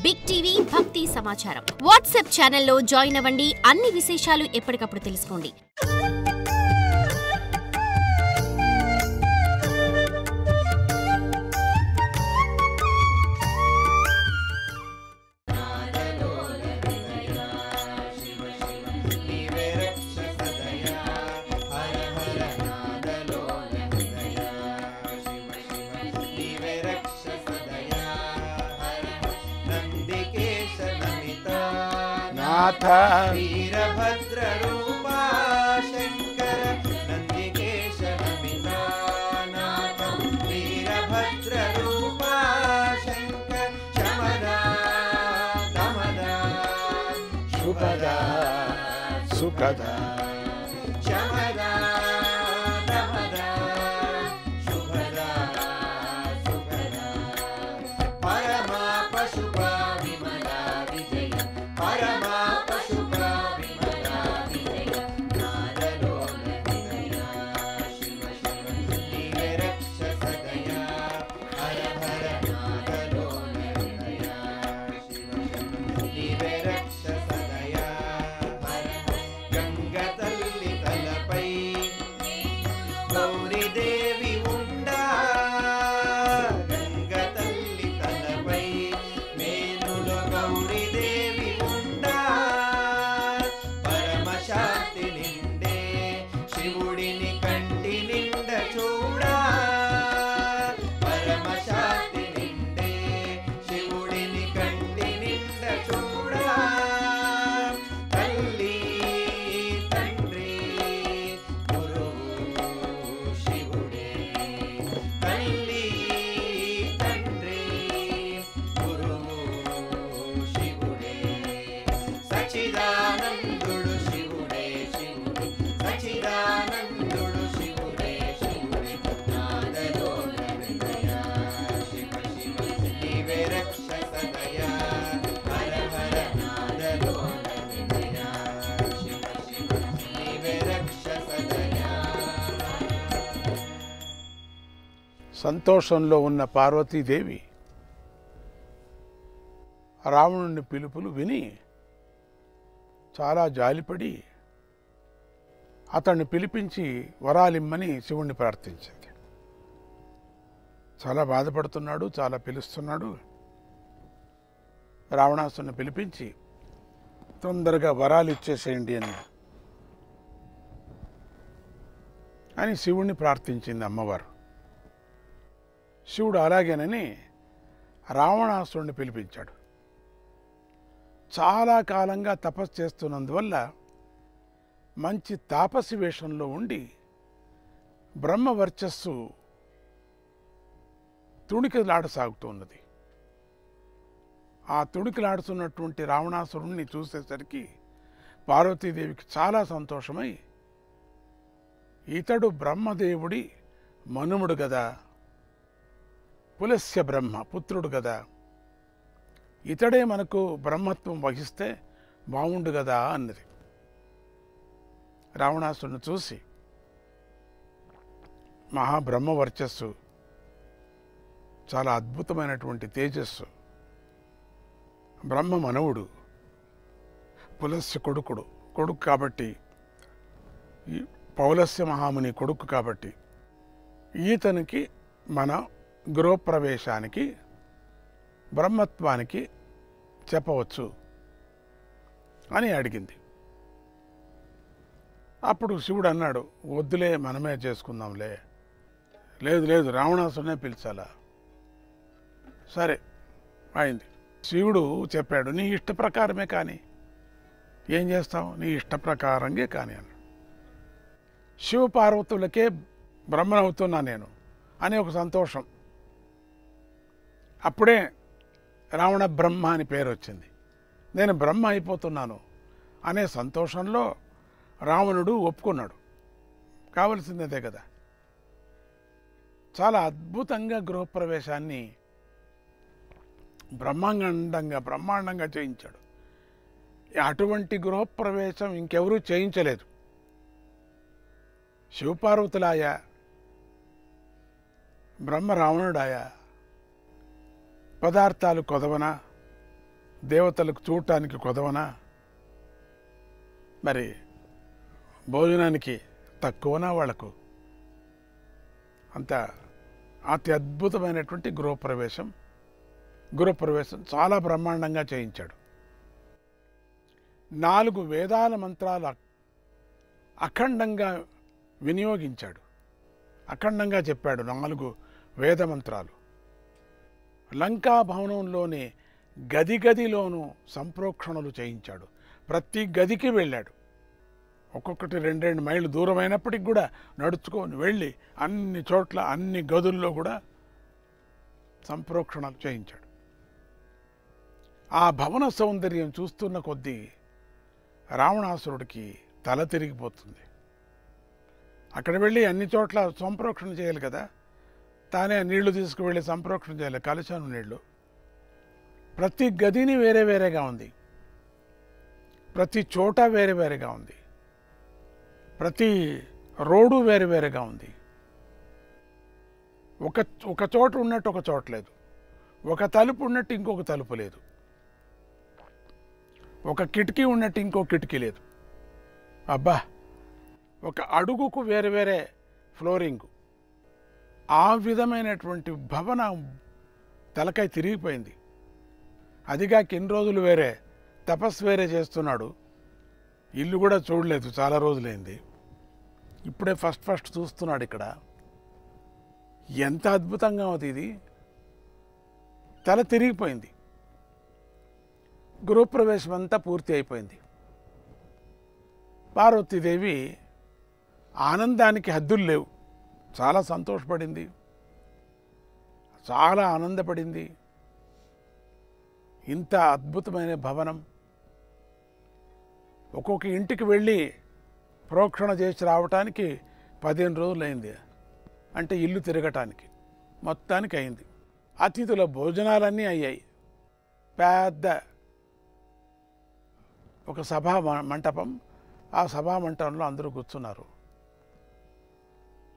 Big TV భక్తి సమాచారం WhatsApp ఛానల్లో జాయిన్ అవ్వండి. అన్ని విశేషాలు ఎప్పటికప్పుడు తెలుసుకోండి. वीरभद्र रूपा शंकर नंदिकेश नमिता नाथ वीरभद्र रूपा शंकर शमदा दमदा शुभदा सुखदा शमदा दमदा शुभदा सुखदा परमा पशुपा विमला विजय परमा సంతోషంలో ఉన్న పార్వతీదేవి రావణుని పిలుపులు విని చాలా జాలిపడి అతన్ని పిలిపించి వరాలిమ్మని శివుణ్ణి ప్రార్థించింది. చాలా బాధపడుతున్నాడు, చాలా పిలుస్తున్నాడు. రావణాసుని పిలిపించి తొందరగా వరాలు ఇచ్చేసేయండి అని శివుణ్ణి ప్రార్థించింది అమ్మవారు. శివుడు అలాగేనని రావణాసురుణ్ణి పిలిపించాడు. చాలా కాలంగా తపస్సు చేస్తున్నందువల్ల మంచి తాపసి వేషంలో ఉండి బ్రహ్మ వర్చస్సు తుణికిలాడసాగుతున్నది. ఆ తుణికిలాడుతున్నటువంటి రావణాసురుణ్ణి చూసేసరికి పార్వతీదేవికి చాలా సంతోషమై, ఇతడు బ్రహ్మదేవుడి మనుముడు గదా, పులస్య బ్రహ్మ పుత్రుడు కదా, ఇతడే మనకు బ్రహ్మత్వం వహిస్తే బాగుండు కదా అన్నది. రావణాసురుని చూసి మహాబ్రహ్మ వర్చస్సు, చాలా అద్భుతమైనటువంటి తేజస్సు, బ్రహ్మ మనవుడు, పులస్య కొడుకు కాబట్టి, ఈ పౌలస్య మహాముని కొడుకు కాబట్టి ఈతనికి మన గృహప్రవేశానికి బ్రహ్మత్వానికి చెప్పవచ్చు అని అడిగింది. అప్పుడు శివుడు అన్నాడు, వద్దులే మనమే చేసుకుందాంలే. లేదు రావణాసురునే పిలిచాలా. సరే అయింది. శివుడు చెప్పాడు, నీ ఇష్ట ప్రకారమే కానీ, ఏం చేస్తావు, నీ ఇష్ట ప్రకారంగా కానీ అన్నాడు. శివపార్వతులకే బ్రహ్మనవుతున్నా నేను అనే ఒక సంతోషం. అప్పుడే రావణ బ్రహ్మ అని పేరు వచ్చింది. నేను బ్రహ్మ అయిపోతున్నాను అనే సంతోషంలో రావణుడు ఒప్పుకున్నాడు. కావలసిందే కదా. చాలా అద్భుతంగా గృహప్రవేశాన్ని బ్రహ్మాండంగా చేయించాడు. అటువంటి గృహప్రవేశం ఇంకెవరూ చేయించలేదు. శివపార్వతులాయా, బ్రహ్మ రావణుడాయా, పదార్థాలు కొదవన దేవతలకు చూడటానికి కొదవనా, మరి భోజనానికి తక్కువనా వాళ్లకు? అంత అతి అద్భుతమైనటువంటి గృహప్రవేశం చాలా బ్రహ్మాండంగా చేయించాడు. 4 వేదాల మంత్రాలు అఖండంగా వినియోగించాడు, అఖండంగా చెప్పాడు. 4 వేద మంత్రాలు. లంకా భవనంలోనే గదిలోనూ సంప్రోక్షణలు చేయించాడు. ప్రతి గదికి వెళ్ళాడు. ఒక్కొక్కటి 2 మైళ్ళు దూరమైనప్పటికి కూడా నడుచుకొని వెళ్ళి అన్ని చోట్ల అన్ని గదుల్లో కూడా సంప్రోక్షణలు చేయించాడు. ఆ భవన సౌందర్యం చూస్తున్న కొద్దీ రావణాసురుడికి తల తిరిగిపోతుంది. అక్కడ వెళ్ళి అన్ని చోట్ల సంప్రోక్షణ చేయాలి కదా, తానే నీళ్లు తీసుకువెళ్ళి సంప్రోక్షణ చేయాలి, కలశాను నీళ్లు. ప్రతి గదిని వేరే వేరేగా ఉంది, ప్రతి చోట వేరే వేరేగా ఉంది, ప్రతి రోడ్డు వేరే వేరేగా ఉంది. ఒక చోట ఉన్నట్టు ఒక చోట లేదు, ఒక తలుపు ఉన్నట్టు ఇంకొక తలుపు లేదు, ఒక కిటికీ ఉన్నట్టు ఇంకో కిటికీ లేదు. అబ్బా, ఒక అడుగుకు వేరే వేరే ఫ్లోరింగ్. ఆ విధమైనటువంటి భవనం తలకాయ తిరిగిపోయింది. అదిగా ఎన్ని రోజులు వేరే తపస్సు వేరే చేస్తున్నాడు, ఇల్లు కూడా చూడలేదు, చాలా రోజులైంది. ఇప్పుడే ఫస్ట్ చూస్తున్నాడు. ఇక్కడ ఎంత అద్భుతంగా ఉంది ఇది. తల తిరిగిపోయింది. గృహప్రవేశం అంతా పూర్తి అయిపోయింది. పార్వతీదేవి ఆనందానికి హద్దులు లేవు. చాలా సంతోషపడింది, చాలా ఆనందపడింది. ఇంత అద్భుతమైన భవనం. ఒక్కొక్క ఇంటికి వెళ్ళి ప్రోక్షణ చేసి రావటానికి 15 రోజులైంది. అంటే ఇల్లు తిరగటానికి మొత్తానికి అయింది. అతిథుల భోజనాలన్నీ అయ్యాయి. పెద్ద ఒక సభా మంటపం, ఆ సభా మంటపంలో అందరూ కూర్చున్నారు.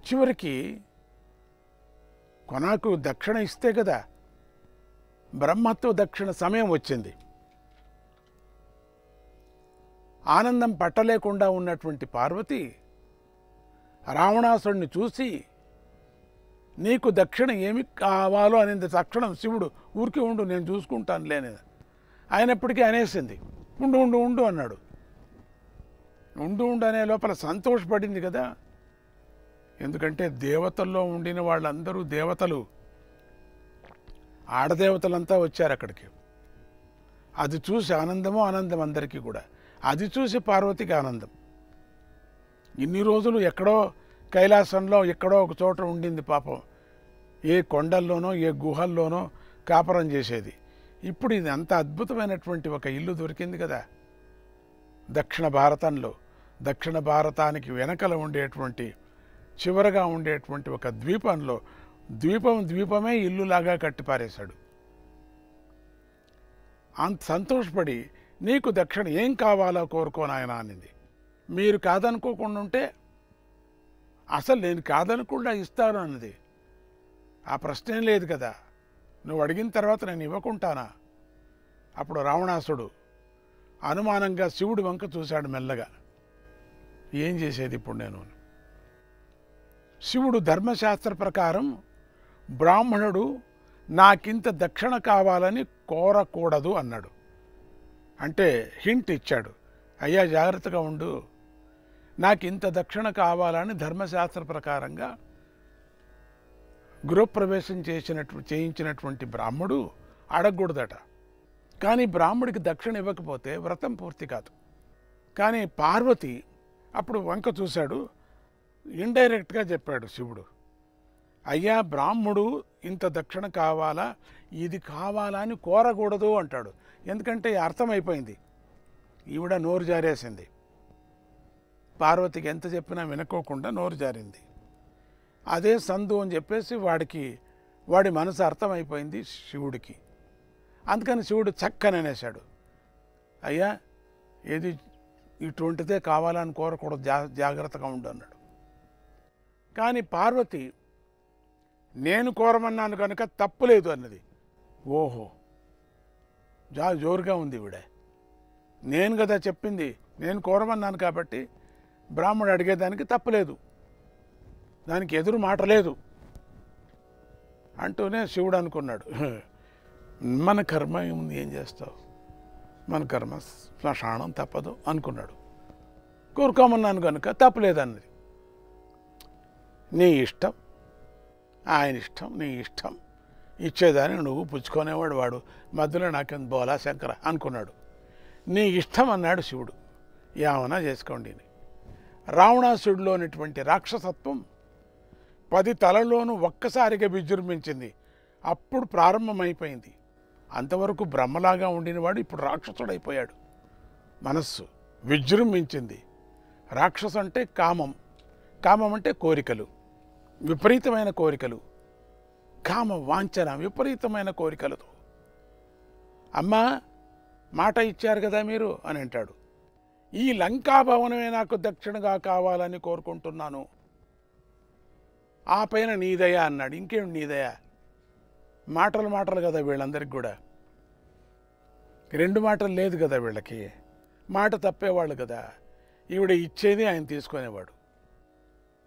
చివరికి కొనాకు దక్షిణ ఇస్తే కదా, బ్రహ్మత్వ దక్షిణ సమయం వచ్చింది. ఆనందం పట్టలేకుండా ఉన్నటువంటి పార్వతి రావణాసుడిని చూసి, నీకు దక్షిణ ఏమి కావాలో అనేది తక్షణం శివుడు ఊరికి ఉండు, నేను చూసుకుంటాను లేనేది అయినప్పటికీ అనేసింది. ఉండు ఉండు ఉండు అన్నాడు. ఉండు ఉండు అనే లోపల సంతోషపడింది కదా. ఎందుకంటే దేవతల్లో ఉండిన వాళ్ళందరూ దేవతలు, ఆడదేవతలంతా వచ్చారు అక్కడికి. అది చూసి ఆనందం అందరికీ కూడా. అది చూసి పార్వతికి ఆనందం. ఇన్ని రోజులు ఎక్కడో కైలాసంలో ఎక్కడో ఒక చోట ఉండింది పాపం, ఏ కొండల్లోనో ఏ గుహల్లోనో కాపురం చేసేది. ఇప్పుడు ఇది అంత అద్భుతమైనటువంటి ఒక ఇల్లు దొరికింది కదా దక్షిణ భారతంలో. దక్షిణ భారతానికి వెనకల ఉండేటువంటి చివరగా ఉండేటువంటి ఒక ద్వీపంలో, ద్వీపమే ఇల్లులాగా కట్టిపారేశాడు. అంత సంతోషపడి, నీకు దక్షిణ ఏం కావాలో కోరుకోనాయన అనింది. మీరు కాదనుకోకుండా ఉంటే, అసలు నేను కాదనకుండా ఇస్తాను అన్నది. ఆ ప్రశ్నే లేదు కదా, నువ్వు అడిగిన తర్వాత నేను ఇవ్వకుంటానా? అప్పుడు రావణాసుడు అనుమానంగా శివుడి వంక చూశాడు మెల్లగా. ఏం చేసేది ఇప్పుడు నేను? శివుడు ధర్మశాస్త్ర ప్రకారం బ్రాహ్మణుడు నాకింత దక్షిణ కావాలని కోరకూడదు అన్నాడు. అంటే హింట్ ఇచ్చాడు, అయ్యా జాగ్రత్తగా ఉండు, నాకు ఇంత దక్షిణ కావాలని ధర్మశాస్త్ర ప్రకారంగా గృహప్రవేశం చేయించినటువంటి బ్రాహ్మడు అడగకూడదట. కానీ బ్రాహ్మడికి దక్షిణ ఇవ్వకపోతే వ్రతం పూర్తి కాదు. కానీ పార్వతి అప్పుడు వంక చూశాడు, ఇండైరెక్ట్గా చెప్పాడు శివుడు, అయ్యా బ్రాహ్మడు ఇంత దక్షిణ కావాలా, ఇది కావాలా అని కోరకూడదు అంటాడు. ఎందుకంటే అర్థమైపోయింది, ఈవిడ నోరు జారేసింది. పార్వతికి ఎంత చెప్పినా వినుకోకుండా నోరు జారింది. అదే సందు అని చెప్పేసి వాడి మనసు అర్థమైపోయింది శివుడికి. అందుకని శివుడు చక్కని అనేశాడు, అయ్యా ఏది ఇటువంటిదే కావాలని కోరకూడదు, జాగ్రత్తగా ఉండు అన్నాడు. కానీ పార్వతి నేను కోరమన్నాను కనుక తప్పులేదు అన్నది. ఓహో, జోరుగా ఉంది ఈవిడ. నేను కదా చెప్పింది, నేను కోరమన్నాను కాబట్టి బ్రాహ్మణుడు అడిగేదానికి తప్పలేదు, దానికి ఎదురు మాట లేదు అంటూనే శివుడు అనుకున్నాడు, మన కర్మ ఏముంది, ఏం చేస్తావు, మన కర్మ శ్మశానం తప్పదు అనుకున్నాడు. కోరుకోమన్నాను కనుక తప్పలేదన్నది. నీ ఇష్టం, ఆయన ఇష్టం, నీ ఇష్టం, ఇచ్చేదాన్ని నువ్వు పుచ్చుకునేవాడు వాడు, మధ్యలో నాకేం బోలా శంకర అనుకున్నాడు. నీ ఇష్టం అన్నాడు శివుడు. ఏమన్నా చేసుకోండి. రావణాసుడిలోనిటువంటి రాక్షసత్వం 10 తలల్లోనూ ఒక్కసారిగా విజృంభించింది. అప్పుడు ప్రారంభమైపోయింది. అంతవరకు బ్రహ్మలాగా ఉండినవాడు ఇప్పుడు రాక్షసుడైపోయాడు. మనస్సు విజృంభించింది. రాక్షసు అంటే కామం, కామం అంటే కోరికలు, విపరీతమైన కోరికలు, కామ వాంఛన, విపరీతమైన కోరికలతో. అమ్మా మాట ఇచ్చారు కదా మీరు అని అంటాడు. ఈ లంకా భవనమే నాకు దక్షిణగా కావాలని కోరుకుంటున్నాను, ఆ పైన నీదయ అన్నాడు. ఇంకేం నీదయ, మాటలు కదా వీళ్ళందరికీ కూడా, 2 మాటలు లేదు కదా వీళ్ళకి, మాట తప్పేవాళ్ళు కదా. ఈవిడ ఇచ్చేది ఆయన తీసుకునేవాడు.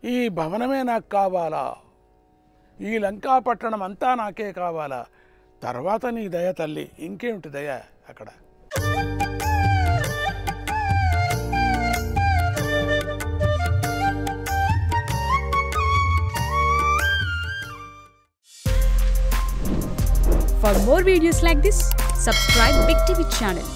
ఈ భవనమే నాకు కావాలా, ఈ లంకా పట్టణం అంతా నాకే కావాలా, తర్వాత నీ దయ తల్లి, ఇంకేమిటి దయ అక్కడ. For more videos like this, subscribe Big TV channel.